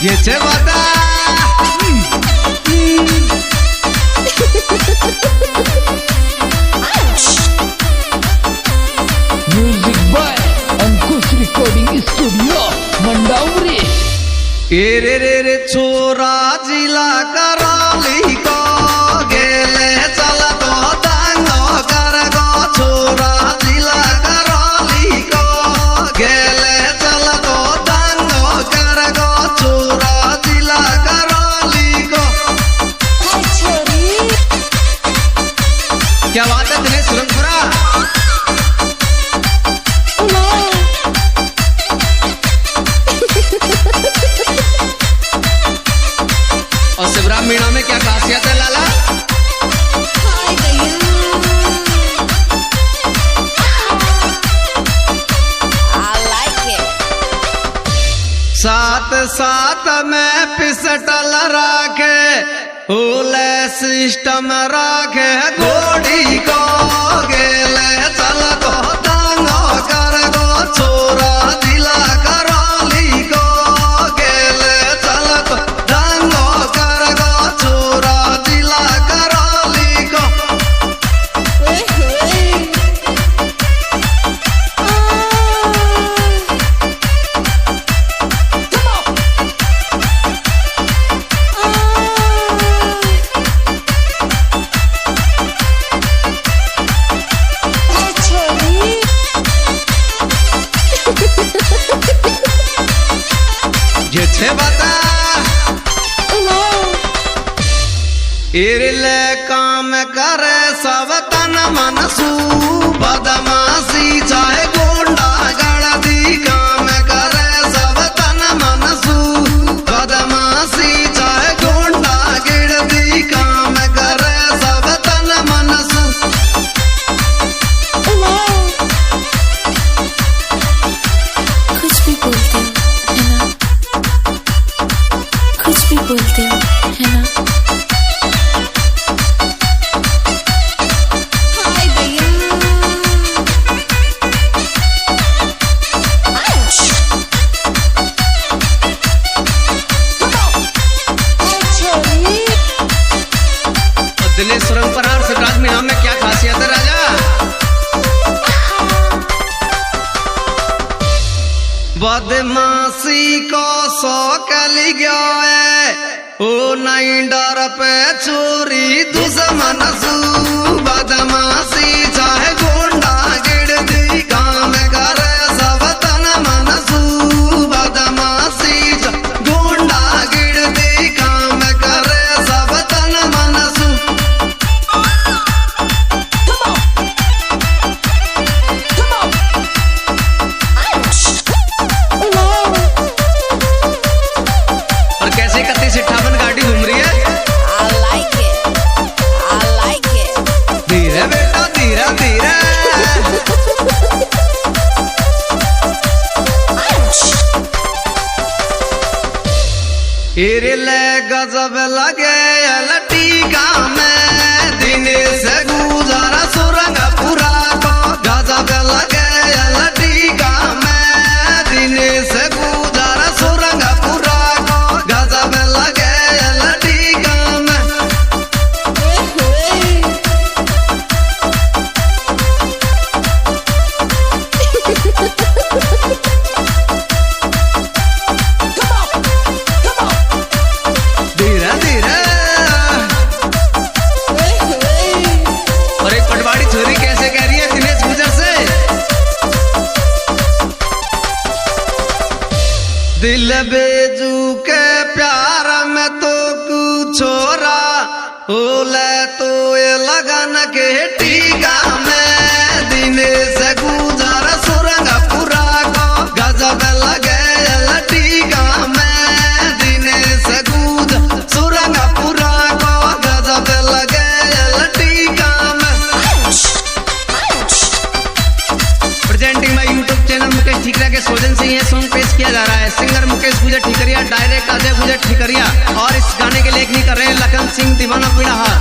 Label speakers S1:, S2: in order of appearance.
S1: ये छे बता
S2: music by Ankush recording studio Mandawari.
S1: रे रे रे छोरा जिला कराली को गेले चल तो दांगो कर गो छोरा जिला कराली को गेले चल तो दांगो कर गो छोरा जिला कराली को। क्या बात है दिनेश सुरंगपुरा? और शिवराम मीणा में क्या खासियत है लाला? साथ साथ में पिस्टल राखे ओले सिस्टम राखे घोड़ी को गेले चल को दांगो कर गो छोरा दिला कराली को गेले चल को दांगो कर गो छोरा दिला कराली को। ये छे बता इरले काम करे सब तन मन सू बदमाशी चाहे गुंडा गड़दी काम करे सब तन मन सू बदमाशी चाहे गुंडा गिड़दी काम करे सब तन मन सू।
S3: कुछ भी बोलते हो है ना, कुछ भी बोलते हो है ना।
S1: दिनेश सुरंगपुरा और शिवराज मीणा में क्या खासियत है राजा? बदमाशी को शौक लग गया है ओ नहीं डर पे चोरी दुश्मन सू बदमाशी चाहे गुंडा गिड़दी काम करे सब तन मन सू बदमाशी गुंडा गिड़दी काम करे सब तन मन सू। और कैसे 3158 गाड़ी घूम रही है? धीरे बेटा धीरे धीरे। इरले गजब लगे लटीका में दिनेश गुजारा सुरंगपुरा को गजब लगे लटीका में दिनेश गुजारा सुरंगपुरा को गजब लगे लटीका में। धीरे धीरे। और एक पटवाड़ी छोरी कैसे कह रही है दिनेश गुजर से? दिल बेजू के प्यार में तो कुछ छोरा ओले तो ये लगन के टीका में दिनेश गुजर सुरंगपुरा को गजब लगे लटीका में दिनेश गुजर सुरंगपुरा को गजब लगे लटीका में। प्रेजेंटिंग माय यूट्यूब चैनल मुकेश ठीकरिया के सौजन से यह सॉन्ग पेश किया जा रहा है। सिंगर मुकेश गुजर ठीकरिया, डायरेक्ट अजय गुजर ठीकरिया और इस गाने के लेखनी कर रहे हैं लखन सिंह दीवाना पीड़ाहार।